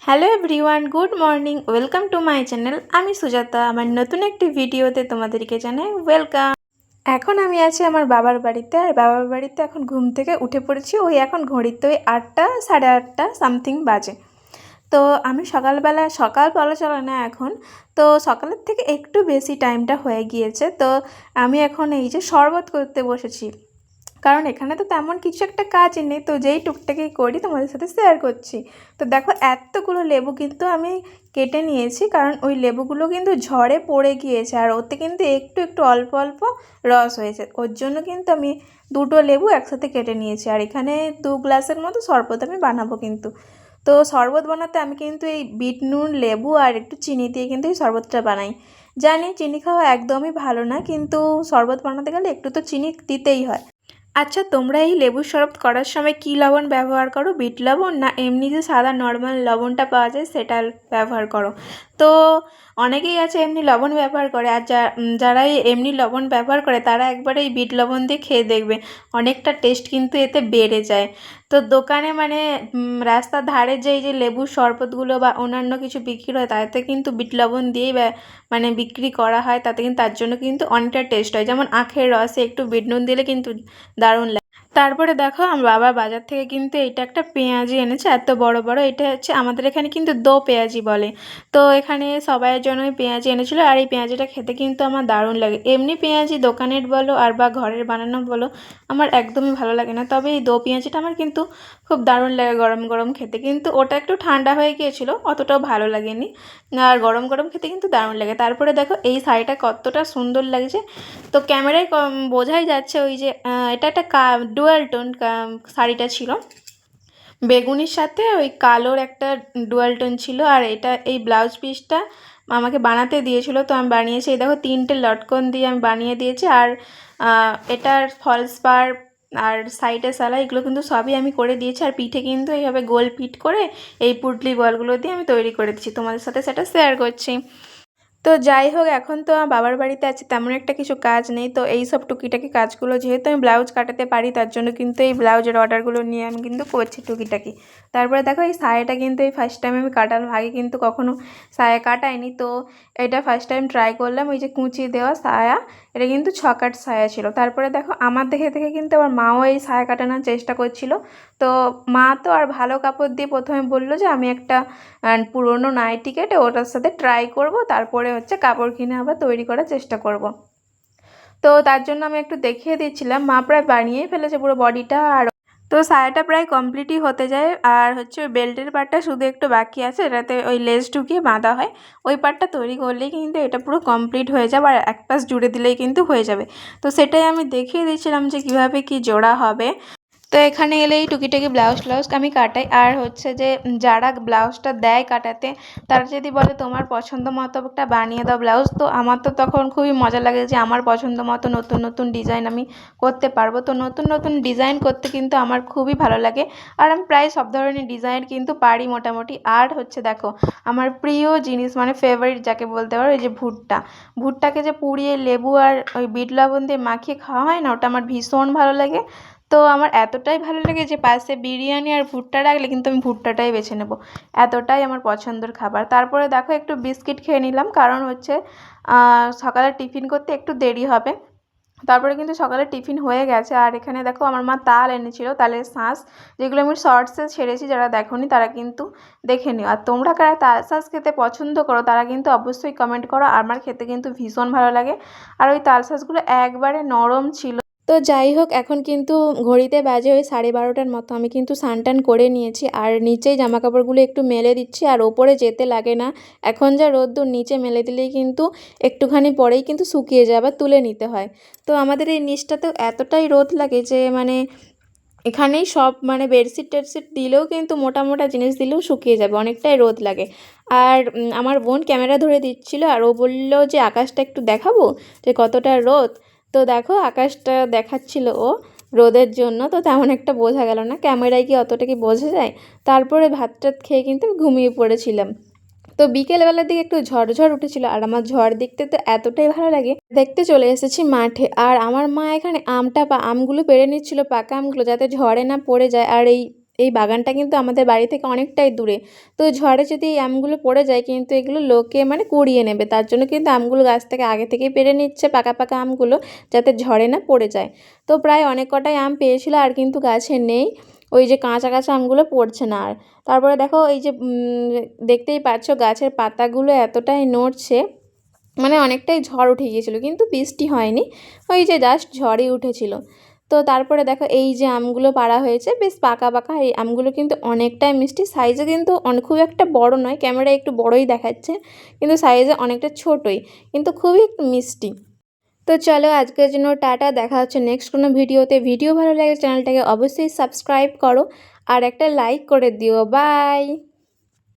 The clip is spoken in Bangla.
Hello everyone, good morning, welcome to my channel. আমি সুজাতা। আমার নতুন একটি ভিডিওতে তোমাদেরকে জানাই ওয়েলকাম। এখন আমি আছি আমার বাবার বাড়িতে, আর বাবার বাড়িতে এখন ঘুম থেকে উঠে পড়েছি। ওই এখন ঘড়িতে ওই 8টা সাড়ে 8টা সামথিং বাজে। তো আমি সকাল বলা চলে না এখন, তো সকালের থেকে একটু বেশি টাইমটা হয়ে গিয়েছে। তো আমি এখন এই যে শরবত করতে বসেছি, কারণ এখানে তো তেমন কিছু একটা কাজই নেই, তো যেই টুকটাকি করি তোমাদের সাথে শেয়ার করছি। তো দেখো, এতগুলো লেবু কিন্তু আমি কেটে নিয়েছি, কারণ ওই লেবুগুলো কিন্তু ঝড়ে পড়ে গিয়েছে, আর ওতে কিন্তু একটু একটু অল্প অল্প রস হয়েছে। ওর জন্য কিন্তু আমি দুটো লেবু একসাথে কেটে নিয়েছি, আর এখানে 2 গ্লাসের মতো শরবত আমি বানাবো কিন্তু। তো শরবত বানাতে আমি কিন্তু এই বিট নুন, লেবু আর একটু চিনি দিয়ে কিন্তু এই শরবতটা বানাই। জানি চিনি খাওয়া একদমই ভালো না, কিন্তু শরবত বানাতে গেলে একটু তো চিনি দিতেই হয়। আচ্ছা, তোমরা এই লেবুর শরবত করার সময় কী লবণ ব্যবহার করো? বিট লবণ, না এমনি যে সাদা নর্মাল লবণটা পাওয়া যায় সেটা ব্যবহার করো? তো অনেকেই আছে এমনি লবণ ব্যবহার করে, আর যারা এই এমনি লবণ ব্যবহার করে তারা একবারে এই বিট লবণ দিয়ে খেয়ে দেখবে, অনেকটা টেস্ট কিন্তু এতে বেড়ে যায়। তো দোকানে মানে রাস্তার ধারে যে এই যে লেবুর শরবতগুলো বা অন্যান্য কিছু বিক্রি হয়, তাতে কিন্তু বিট লবণ দিয়েই মানে বিক্রি করা হয়। তাতে কিন্তু তার জন্য কিন্তু অনেকটা টেস্ট হয়। যেমন আখের রসে একটু বিট নুন দিলে কিন্তু দারুণ লাগে। তারপরে দেখো, আমার বাবা বাজার থেকে কিন্তু এটা একটা পেঁয়াজি এনেছে, এত বড় বড়। এটা হচ্ছে আমাদের এখানে কিন্তু দো পেঁয়াজি বলে। তো এখানে সবাইয়ের জন্যই পেঁয়াজি এনেছিল, আর এই পেঁয়াজিটা খেতে কিন্তু আমার দারুণ লাগে। এমনি পেঁয়াজি দোকানের বলো আর বা ঘরের বানানো বলো, আমার একদমই ভালো লাগে না। তবে এই দো পেঁয়াজিটা আমার কিন্তু খুব দারুণ লাগে গরম গরম খেতে। কিন্তু ওটা একটু ঠান্ডা হয়ে গিয়েছিল, অতটাও ভালো লাগেনি। আর গরম গরম খেতে কিন্তু দারুণ লাগে। তারপরে দেখো এই শাড়িটা কতটা সুন্দর লাগছে। তো ক্যামেরায় বোঝাই যাচ্ছে ওই যে এটা একটা ডুয়াল টোন শাড়িটা ছিল, বেগুনির সাথে ওই কালোর একটা ডুয়াল টোন ছিল। আর এটা এই ব্লাউজ পিসটা আমাকে বানাতে দিয়েছিল, তো আমি বানিয়েছি। এই দেখো 3টে লটকন দিয়ে আমি বানিয়ে দিয়েছি। আর এটার ফলস পার আর সাইডে সেলাই, এগুলো কিন্তু সবই আমি করে দিয়েছি। আর পিঠে কিন্তু এইভাবে গোল পিঠ করে এই পুটলি বলগুলো দিয়ে আমি তৈরি করে দিচ্ছি, তোমাদের সাথে সেটা শেয়ার করছি। তো যাই হোক, এখন তো আমার বাবার বাড়িতে আছে, তেমন একটা কিছু কাজ নেই। তো এই সব টুকিটাকি কাজগুলো যেহেতু আমি ব্লাউজ কাটাতে পারি, তার জন্য কিন্তু এই ব্লাউজের অর্ডারগুলো নিয়ে আমি কিন্তু করছি টুকিটাকি। তারপরে দেখো, এই সায়াটা কিন্তু এই ফার্স্ট টাইম আমি কাটালাম, আগে কিন্তু কখনো সায়া কাটাইনি। তো এটা ফার্স্ট টাইম ট্রাই করলাম। ওই যে কুঁচি দেওয়া সায়া, এটা কিন্তু ছকাট সায়া ছিল। তারপরে দেখো, আমার দেখে দেখে কিন্তু আমার মাও এই সায়া কাটানোর চেষ্টা করছিল। তো মা তো আর ভালো কাপড় দিয়ে প্রথমে বললো যে আমি একটা পুরোনো নাইটি কেটে ওটার সাথে ট্রাই করব, তারপরে হচ্ছে কাপড় কিনে আবার তৈরি করার চেষ্টা করব। তো তার জন্য আমি একটু দেখিয়ে দিচ্ছিলাম। মা প্রায় বানিয়েই ফেলেছে পুরো বডিটা। আর তো সায়াটা প্রায় কমপ্লিটই হতে যায়, আর হচ্ছে ওই বেল্টের পার্টটা শুধু একটু বাকি আছে, এটাতে ওই লেস ঢুকিয়ে বাঁধা হয়। ওই পার্টটা তৈরি করলেই কিন্তু এটা পুরো কমপ্লিট হয়ে যাবে, আর এক পাশ জুড়ে দিলেই কিন্তু হয়ে যাবে। তো সেটাই আমি দেখিয়ে দিচ্ছিলাম যে কীভাবে কি জোড়া হবে। তো এখানে এলেই টুকিটাকি ব্লাউজ আমি কাটাই। আর হচ্ছে যে যারা ব্লাউজটা দেয় কাটাতে, তারা যদি বলে তোমার পছন্দ মতো একটা বানিয়ে দাও ব্লাউজ, তো আমার তো তখন খুবই মজা লাগে যে আমার পছন্দ মতো নতুন নতুন ডিজাইন আমি করতে পারবো। তো নতুন নতুন ডিজাইন করতে কিন্তু আমার খুবই ভালো লাগে, আর আমি প্রায় সব ধরনের ডিজাইন কিন্তু পারি মোটামুটি। আর হচ্ছে দেখো, আমার প্রিয় জিনিস মানে ফেভারিট যাকে বলতে পারো, এই যে ভুট্টাকে যে পুড়িয়ে লেবু আর ওই বিট লবণ দিয়ে মাখিয়ে খাওয়া হয় না, ওটা আমার ভীষণ ভালো লাগে। তো আমার এতটাই ভালো লাগে যে পাশে বিরিয়ানি আর ভুট্টা রাখলে কিন্তু আমি ভুট্টাটাই বেছে নেব, এতটাই আমার পছন্দের খাবার। তারপরে দেখো, একটু বিস্কিট খেয়ে নিলাম, কারণ হচ্ছে সকালে টিফিন করতে একটু দেরি হবে। তারপরে কিন্তু সকালে টিফিন হয়ে গেছে। আর এখানে দেখো, আমার মা তাল এনেছিল, তালের শাঁস, যেগুলো আমি শর্টসে ছেড়েছি, যারা দেখোনি তারা কিন্তু দেখে নিও। আর তোমরা কারা তাল শাঁস খেতে পছন্দ করো তারা কিন্তু অবশ্যই কমেন্ট করো। আমার খেতে কিন্তু ভীষণ ভালো লাগে, আর ওই তাল শাঁসগুলো একবারে নরম ছিল। তো যাই হোক, এখন কিন্তু ঘড়িতে বাজে ওই 12:30টার মতো। আমি কিন্তু স্নান টান করে নিয়েছি, আর নিচেই জামাকাপড়গুলো একটু মেলে দিচ্ছি, আর ওপরে যেতে লাগে না। এখন যা রোদ্দুর, নিচে মেলে দিলেই কিন্তু একটুখানি পরেই কিন্তু শুকিয়ে যায়, আবার তুলে নিতে হয়। তো আমাদের এই নিচটাতেও এতটাই রোদ লাগে যে মানে এখানেই সব মানে বেডশিট টেডশিট দিলেও কিন্তু মোটা মোটা জিনিস দিলেও শুকিয়ে যাবে, অনেকটাই রোদ লাগে। আর আমার বোন ক্যামেরা ধরে দিচ্ছিল, আর ও বলল যে আকাশটা একটু দেখাবো যে কতটা রোদ। তো দেখো, আকাশটা দেখাচ্ছিল ও রোদের জন্য, তো তেমন একটা বোঝা গেল না, ক্যামেরায় কি অতটা কি বোঝা যায়। তারপরে ভাত টাত খেয়ে কিন্তু ঘুমিয়ে পড়েছিলাম। তো বিকেলবেলার দিকে একটু ঝড় উঠেছিল, আর আমার ঝড় দেখতে তো এতটাই ভালো লাগে, দেখতে চলে এসেছি মাঠে। আর আমার মা এখানে আমগুলো পেড়ে নিচ্ছিল, পাকা আমগুলো, যাতে ঝড়ে না পড়ে যায়। আর এই এই বাগানটা কিন্তু আমাদের বাড়ি থেকে অনেকটাই দূরে। তো ঝড়ে যদি এই আমগুলো পড়ে যায় কিন্তু এগুলো লোকে মানে কুড়িয়ে নেবে, তার জন্য কিন্তু আমগুলো গাছ থেকে আগে থেকেই পেড়ে নিচ্ছে পাকা পাকা আমগুলো, যাতে ঝড়ে না পড়ে যায়। তো প্রায় অনেক কটাই আম পেয়েছিল আর কিন্তু গাছে নেই, ওই যে কাঁচা কাঁচা আমগুলো পড়ছে না আর। তারপরে দেখো এই যে দেখতেই পাচ্ছ গাছের পাতাগুলো এতটাই নড়ছে, মানে অনেকটাই ঝড় উঠে গিয়েছিলো কিন্তু বৃষ্টি হয়নি, ওই যে জাস্ট ঝড়ই উঠেছিল। তো তারপরে দেখো এই যে আমগুলো পাড়া হয়েছে বেশ পাকা পাকা, এই আমগুলো কিন্তু অনেকটাই মিষ্টি, সাইজে কিন্তু খুব একটা বড় নয়, ক্যামেরায় একটু বড়ই দেখাচ্ছে কিন্তু সাইজে অনেকটা ছোটই, কিন্তু খুবই একটু মিষ্টি। তো চলো আজকের জন্য টাটা, দেখা হচ্ছে নেক্সট কোনো ভিডিওতে। ভিডিও ভালো লাগে চ্যানেলটাকে অবশ্যই সাবস্ক্রাইব করো আর একটা লাইক করে দিও। বাই।